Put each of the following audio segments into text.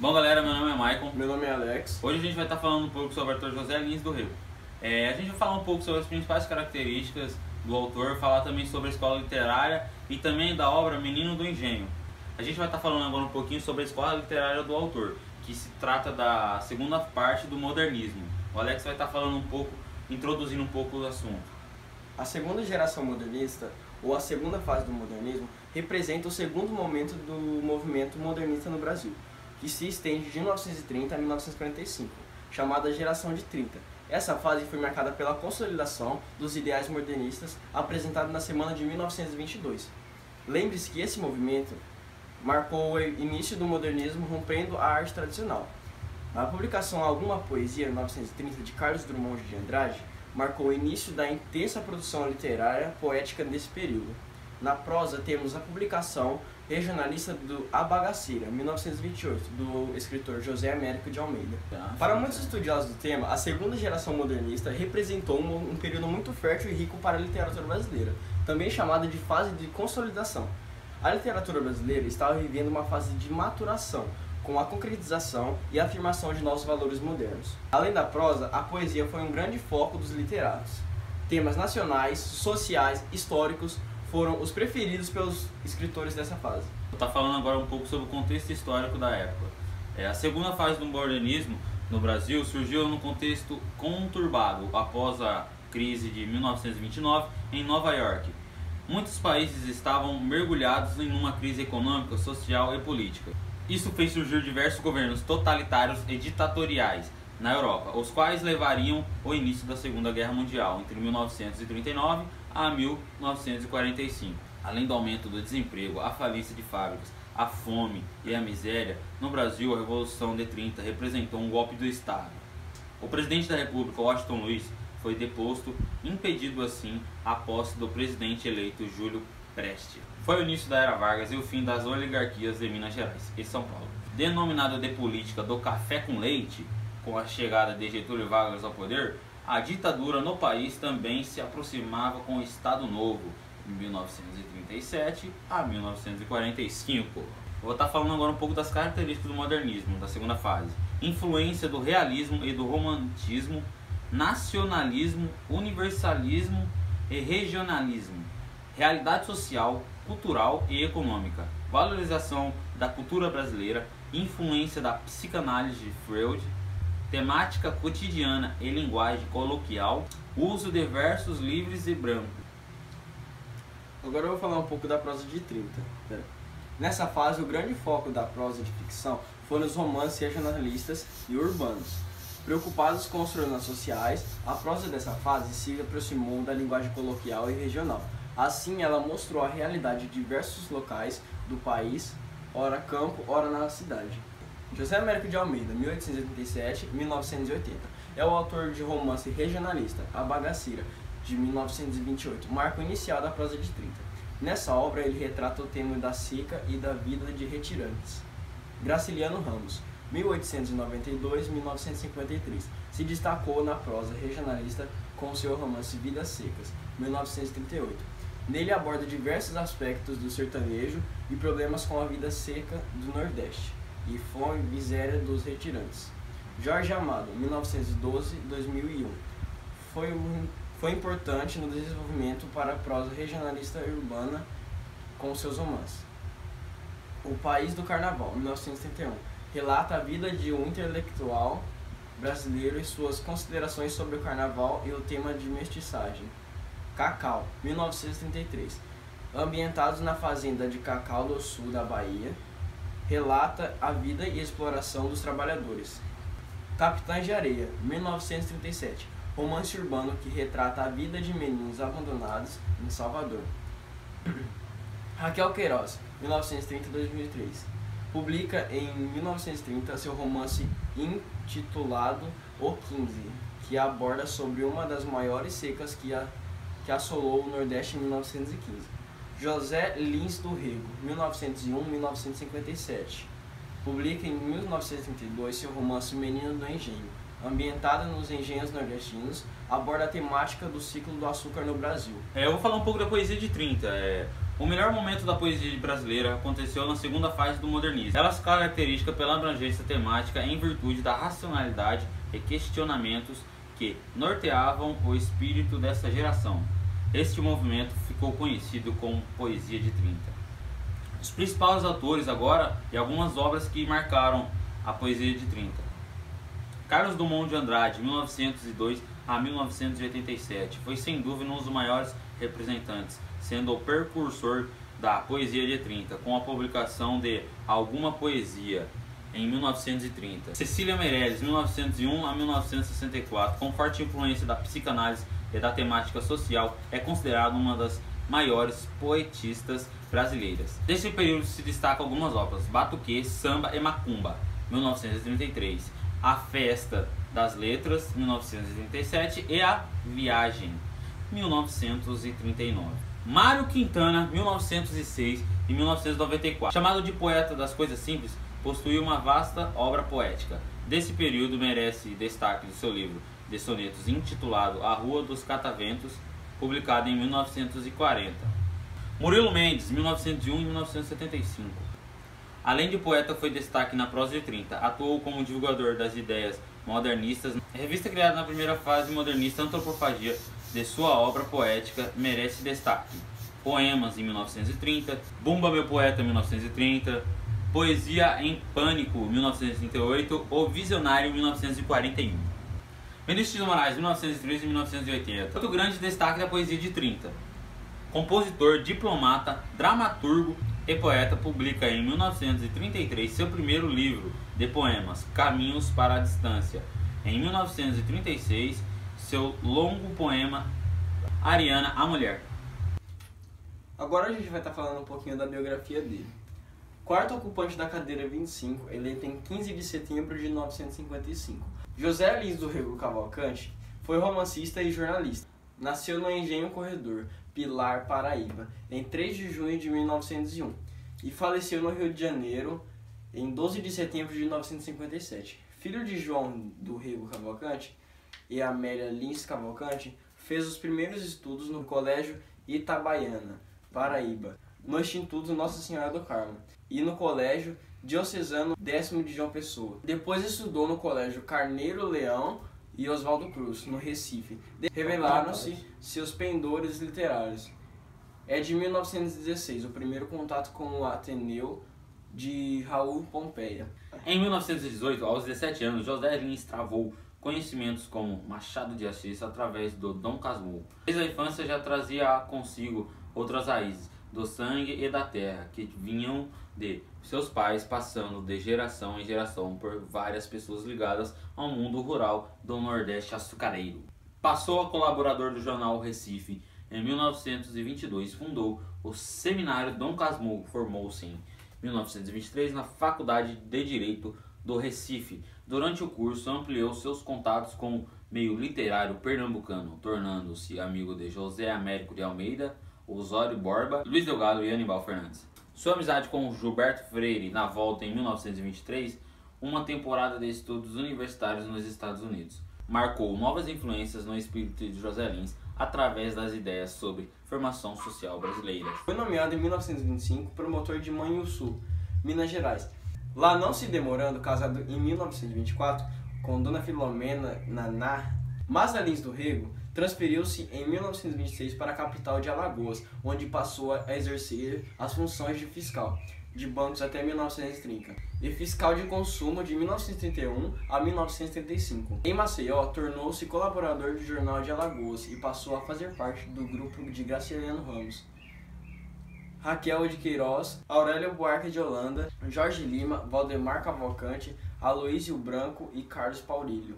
Bom galera, meu nome é Maicon. Meu nome é Alex. Hoje a gente vai estar falando um pouco sobre o autor José Lins do Rego. A gente vai falar um pouco sobre as principais características do autor, falar também sobre a escola literária e também da obra Menino do Engenho. A gente vai estar falando agora um pouquinho sobre a escola literária do autor, que se trata da segunda parte do modernismo. O Alex vai estar falando um pouco, introduzindo um pouco o assunto. A segunda geração modernista, ou a segunda fase do modernismo, representa o segundo momento do movimento modernista no Brasil, que se estende de 1930 a 1945, chamada Geração de 30. Essa fase foi marcada pela consolidação dos ideais modernistas apresentados na semana de 1922. Lembre-se que esse movimento marcou o início do modernismo, rompendo a arte tradicional. A publicação Alguma Poesia, em 1930, de Carlos Drummond de Andrade, marcou o início da intensa produção literária poética desse período. Na prosa, temos a publicação regionalista do A Bagaceira, 1928, do escritor José Américo de Almeida. Para muitos estudiosos do tema, a segunda geração modernista representou um período muito fértil e rico para a literatura brasileira, também chamada de fase de consolidação. A literatura brasileira estava vivendo uma fase de maturação, com a concretização e afirmação de novos valores modernos. Além da prosa, a poesia foi um grande foco dos literatos. Temas nacionais, sociais, históricos foram os preferidos pelos escritores dessa fase. Vou estar falando agora um pouco sobre o contexto histórico da época. A segunda fase do modernismo no Brasil surgiu num contexto conturbado após a crise de 1929 em Nova York. Muitos países estavam mergulhados em uma crise econômica, social e política. Isso fez surgir diversos governos totalitários e ditatoriais na Europa, os quais levariam ao início da Segunda Guerra Mundial, entre 1939 a 1945. Além do aumento do desemprego, a falência de fábricas, a fome e a miséria, no Brasil a Revolução de 30 representou um golpe do Estado. O presidente da República, Washington Luiz, foi deposto, impedindo assim a posse do presidente eleito Júlio Prestes. Foi o início da Era Vargas e o fim das oligarquias de Minas Gerais e São Paulo. Denominada de política do café com leite, com a chegada de Getúlio Vargas ao poder, a ditadura no país também se aproximava com o Estado Novo, de 1937 a 1945. Vou estar falando agora um pouco das características do modernismo, da segunda fase. Influência do realismo e do romantismo, nacionalismo, universalismo e regionalismo, realidade social, cultural e econômica, valorização da cultura brasileira, influência da psicanálise de Freud, temática cotidiana e linguagem coloquial, uso de versos livres e brancos. Agora eu vou falar um pouco da prosa de 30. Nessa fase, o grande foco da prosa de ficção foram os romances regionalistas e urbanos. Preocupados com os problemas sociais, a prosa dessa fase se aproximou da linguagem coloquial e regional. Assim, ela mostrou a realidade de diversos locais do país, ora campo, ora na cidade. José Américo de Almeida, 1887-1980, é o autor de romance regionalista, A Bagaceira, de 1928, marco inicial da prosa de 30. Nessa obra, ele retrata o tema da seca e da vida de retirantes. Graciliano Ramos, 1892-1953, se destacou na prosa regionalista com seu romance Vidas Secas, 1938. Nele aborda diversos aspectos do sertanejo e problemas com a vida seca do Nordeste e fome e miséria dos retirantes. Jorge Amado, 1912-2001, foi importante no desenvolvimento para a prosa regionalista urbana com seus romances. O País do Carnaval, 1931, relata a vida de um intelectual brasileiro e suas considerações sobre o carnaval e o tema de mestiçagem. Cacau, 1933, ambientados na fazenda de Cacau do Sul da Bahia, relata a vida e exploração dos trabalhadores. Capitães de Areia, 1937, romance urbano que retrata a vida de meninos abandonados em Salvador. Raquel Queiroz, 1930-2003, publica em 1930 seu romance intitulado O 15, que aborda sobre uma das maiores secas que assolou o Nordeste em 1915. José Lins do Rego, 1901-1957, publica em 1932 seu romance Menino do Engenho, ambientada nos engenhos nordestinos, aborda a temática do ciclo do açúcar no Brasil. Eu vou falar um pouco da poesia de 30. O melhor momento da poesia brasileira aconteceu na segunda fase do modernismo. Ela se caracteriza pela abrangência temática em virtude da racionalidade e questionamentos que norteavam o espírito dessa geração. Este movimento ficou conhecido como Poesia de 30. Os principais autores agora e algumas obras que marcaram a Poesia de 30. Carlos Drummond de Andrade, 1902 a 1987, foi sem dúvida um dos maiores representantes, sendo o precursor da Poesia de 30, com a publicação de Alguma Poesia, em 1930. Cecília Meirelles, 1901 a 1964, com forte influência da psicanálise e da temática social, é considerada uma das maiores poetistas brasileiras. Desse período se destacam algumas obras: Batuque, Samba e Macumba, 1933, A Festa das Letras, 1937 e A Viagem, 1939. Mário Quintana, 1906 e 1994, chamado de poeta das coisas simples, possui uma vasta obra poética. Desse período merece destaque do seu livro de sonetos intitulado A Rua dos Cataventos, publicado em 1940. Murilo Mendes, 1901 e 1975. Além de poeta, foi destaque na prosa de 30. Atuou como divulgador das ideias modernistas. A revista criada na primeira fase modernista, Antropofagia, de sua obra poética, merece destaque. Poemas, em 1930. Bumba Meu Poeta, 1930. Poesia em Pânico, 1938. O Visionário, 1941. Vinícius de Moraes, 1913 e 1980. Outro grande destaque da Poesia de 30. Compositor, diplomata, dramaturgo e poeta, publica em 1933 seu primeiro livro de poemas, Caminhos para a Distância. Em 1936, seu longo poema, Ariana, a Mulher. Agora a gente vai estar falando um pouquinho da biografia dele. Quarto ocupante da cadeira 25, eleito em 15 de setembro de 1955. José Lins do Rego Cavalcante foi romancista e jornalista. Nasceu no Engenho Corredor, Pilar, Paraíba, em 3 de junho de 1901 e faleceu no Rio de Janeiro em 12 de setembro de 1957. Filho de João do Rego Cavalcante e Amélia Lins Cavalcante, fez os primeiros estudos no Colégio Itabaiana, Paraíba, no Instituto Nossa Senhora do Carmo e no Colégio Diocesano 10º de João Pessoa. Depois estudou no Colégio Carneiro Leão e Oswaldo Cruz, no Recife. Revelaram-se seus pendores literários. É de 1916 o primeiro contato com o Ateneu de Raul Pompeia. Em 1918, aos 17 anos, José Lins travou conhecimentos como Machado de Assis através do Dom Casmurro. Desde a infância já trazia consigo outras raízes do sangue e da terra que vinham de seus pais, passando de geração em geração por várias pessoas ligadas ao mundo rural do Nordeste açucareiro. Passou a colaborador do jornal Recife. Em 1922 fundou o Seminário Dom Casmurro. Formou-se em 1923 na Faculdade de Direito do Recife. Durante o curso ampliou seus contatos com o meio literário pernambucano, tornando-se amigo de José Américo de Almeida, Osório Borba, Luiz Delgado e Aníbal Fernandes. Sua amizade com Gilberto Freire, na volta em 1923, uma temporada de estudos universitários nos Estados Unidos, marcou novas influências no espírito de José Lins através das ideias sobre formação social brasileira. Foi nomeado em 1925 promotor de Manhuçu, Minas Gerais. Lá não se demorando, casado em 1924 com Dona Filomena Naná, Maza Lins do Rego transferiu-se em 1926 para a capital de Alagoas, onde passou a exercer as funções de fiscal de bancos até 1930 e fiscal de consumo de 1931 a 1935. Em Maceió, tornou-se colaborador do Jornal de Alagoas e passou a fazer parte do grupo de Graciliano Ramos, Raquel de Queiroz, Aurélio Buarque de Holanda, Jorge Lima, Valdemar Cavalcante, Aloísio Branco e Carlos Paurilho.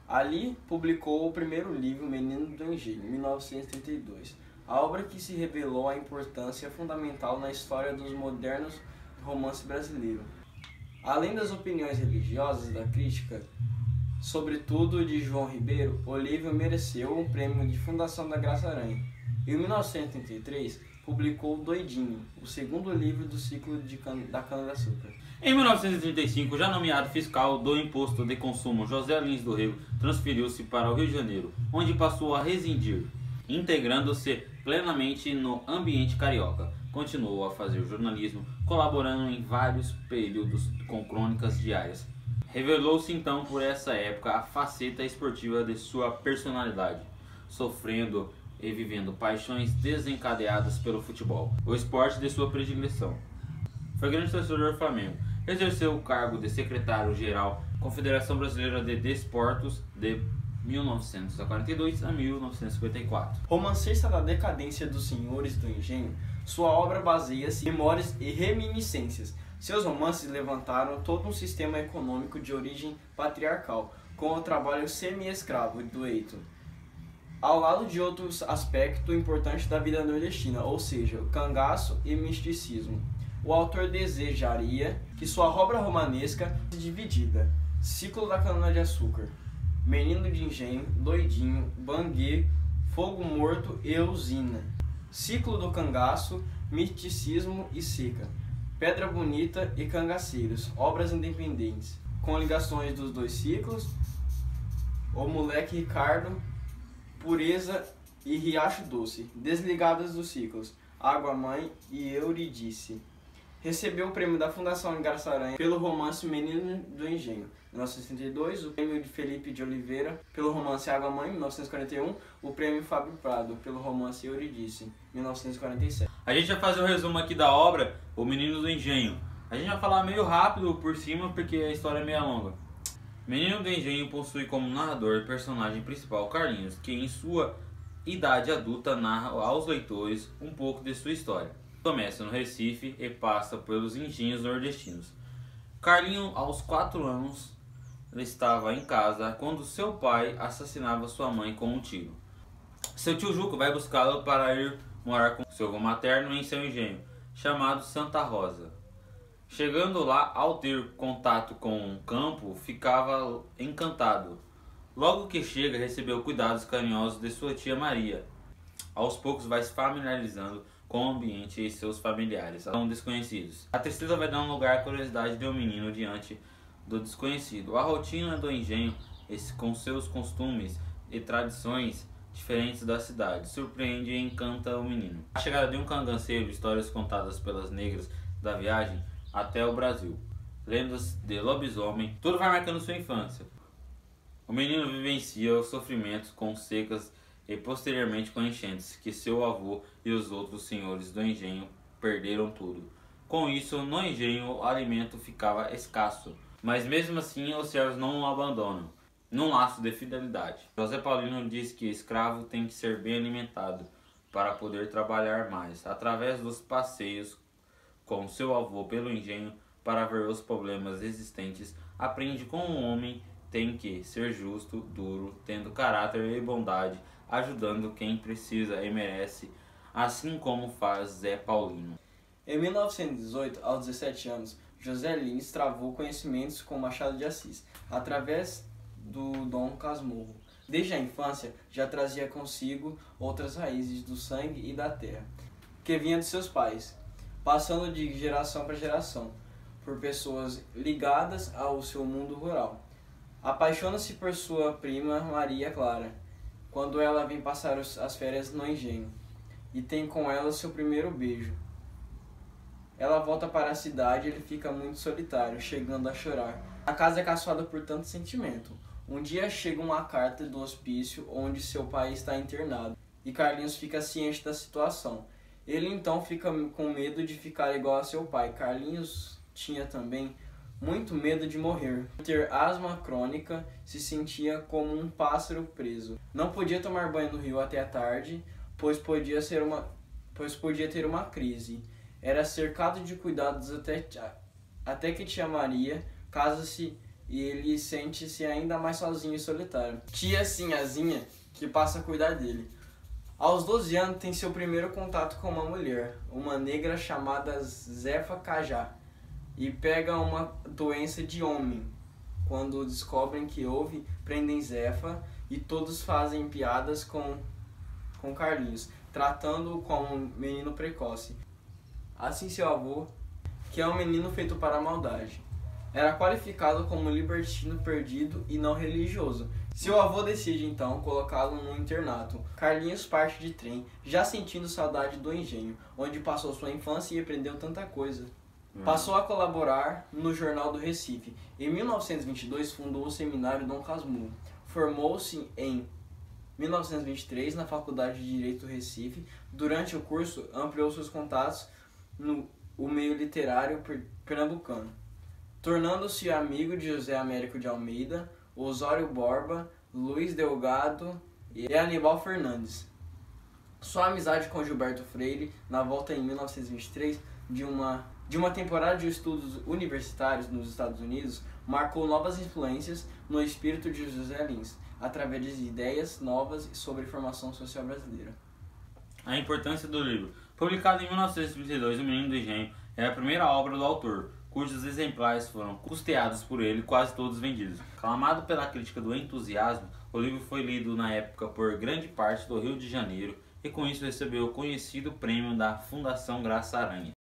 Ali publicou o primeiro livro, Menino do Engenho, em 1932, a obra que se revelou a importância fundamental na história dos modernos romance brasileiro. Além das opiniões religiosas da crítica, sobretudo de João Ribeiro, o livro mereceu um prêmio de Fundação da Graça Aranha. Em 1933, publicou Doidinho, o segundo livro do ciclo da cana-de-açúcar. Em 1935, já nomeado fiscal do Imposto de Consumo, José Lins do Rego transferiu-se para o Rio de Janeiro, onde passou a residir, integrando-se plenamente no ambiente carioca. continuou a fazer jornalismo, colaborando em vários períodos com crônicas diárias. Revelou-se então por essa época a faceta esportiva de sua personalidade, sofrendo e vivendo paixões desencadeadas pelo futebol, o esporte de sua predileção. Foi grande torcedor do Flamengo. Exerceu o cargo de secretário-geral da Confederação Brasileira de Desportos de 1942 a 1954. Romancista da decadência dos senhores do engenho, sua obra baseia-se em memórias e reminiscências. Seus romances levantaram todo um sistema econômico de origem patriarcal, com o trabalho semi-escravo do Eito, ao lado de outro aspecto importante da vida nordestina, ou seja, o cangaço e misticismo. O autor desejaria que sua obra romanesca fosse dividida: Ciclo da Cana-de-Açúcar, Menino de Engenho, Doidinho, Banguê, Fogo Morto e Usina, Ciclo do Cangaço, Misticismo e Seca, Pedra Bonita e Cangaceiros, obras independentes, com ligações dos dois ciclos, O Moleque Ricardo, Pureza e Riacho Doce, desligadas dos ciclos, Água Mãe e Euridice. Recebeu o prêmio da Fundação Garça Aranha pelo romance Menino do Engenho, 1962, o prêmio de Felipe de Oliveira pelo romance Água Mãe, 1941, o prêmio Fábio Prado pelo romance Euridice, 1947. A gente vai fazer um resumo aqui da obra O Menino do Engenho. A gente vai falar meio rápido por cima porque a história é meio longa. Menino do Engenho possui como narrador e personagem principal Carlinhos, que em sua idade adulta narra aos leitores um pouco de sua história. Começa no Recife e passa pelos engenhos nordestinos. Carlinho, aos 4 anos, estava em casa quando seu pai assassinava sua mãe com um tiro. Seu tio Juco vai buscá-lo para ir morar com seu avô materno em seu engenho, chamado Santa Rosa. Chegando lá, ao ter contato com o campo, ficava encantado. Logo que chega, recebeu cuidados carinhosos de sua tia Maria. Aos poucos vai se familiarizando com o ambiente e seus familiares são desconhecidos. A tristeza vai dando lugar à curiosidade de um menino diante do desconhecido. A rotina do engenho, com seus costumes e tradições diferentes da cidade, surpreende e encanta o menino. A chegada de um cangaceiro, histórias contadas pelas negras da viagem até o Brasil, lendas de lobisomem, tudo vai marcando sua infância. O menino vivencia os sofrimentos com secas e posteriormente com enchentes, que seu avô e os outros senhores do engenho perderam tudo. Com isso, no engenho o alimento ficava escasso, mas mesmo assim os servos não o abandonam, num laço de fidelidade. José Paulino diz que escravo tem que ser bem alimentado para poder trabalhar mais, através dos passeios com seu avô pelo engenho para ver os problemas existentes, aprende como um homem tem que ser justo, duro, tendo caráter e bondade, ajudando quem precisa e merece, assim como faz Zé Paulino. Em 1918, aos 17 anos, José Lins travou conhecimentos com Machado de Assis, através do Dom Casmurro. Desde a infância, já trazia consigo outras raízes do sangue e da terra, que vinha de seus pais, passando de geração para geração, por pessoas ligadas ao seu mundo rural. Apaixona-se por sua prima Maria Clara, quando ela vem passar as férias no engenho, e tem com ela seu primeiro beijo. Ela volta para a cidade e ele fica muito solitário, chegando a chorar. A casa é caçoada por tanto sentimento. Um dia chega uma carta do hospício onde seu pai está internado, e Carlinhos fica ciente da situação. Ele então fica com medo de ficar igual a seu pai. Carlinhos tinha também muito medo de morrer. Por ter asma crônica, se sentia como um pássaro preso. Não podia tomar banho no rio até a tarde, pois podia ter uma crise. Era cercado de cuidados até que tia Maria casa-se e ele sente-se ainda mais sozinho e solitário. Tia Sinhazinha, que passa a cuidar dele. Aos 12 anos tem seu primeiro contato com uma mulher, uma negra chamada Zefa Cajá, e pega uma doença de homem. Quando descobrem que houve, prendem Zefa e todos fazem piadas com Carlinhos, tratando-o como um menino precoce. Assim seu avô, que é um menino feito para a maldade, era qualificado como libertino perdido e não religioso. Seu avô decide então colocá-lo no internato. Carlinhos parte de trem, já sentindo saudade do engenho, onde passou sua infância e aprendeu tanta coisa. Passou a colaborar no Jornal do Recife. Em 1922 fundou o Seminário Dom Casmurro. Formou-se em 1923 na Faculdade de Direito do Recife. Durante o curso ampliou seus contatos no meio literário pernambucano, tornando-se amigo de José Américo de Almeida, Osório Borba, Luiz Delgado e Aníbal Fernandes. Sua amizade com Gilberto Freire, na volta em 1923 de uma temporada de estudos universitários nos Estados Unidos, marcou novas influências no espírito de José Lins, através de ideias novas sobre formação social brasileira. A importância do livro. Publicado em 1932, O Menino do Engenho é a primeira obra do autor, cujos exemplares foram custeados por ele, quase todos vendidos. Aclamado pela crítica do entusiasmo, o livro foi lido na época por grande parte do Rio de Janeiro e com isso recebeu o conhecido prêmio da Fundação Graça Aranha.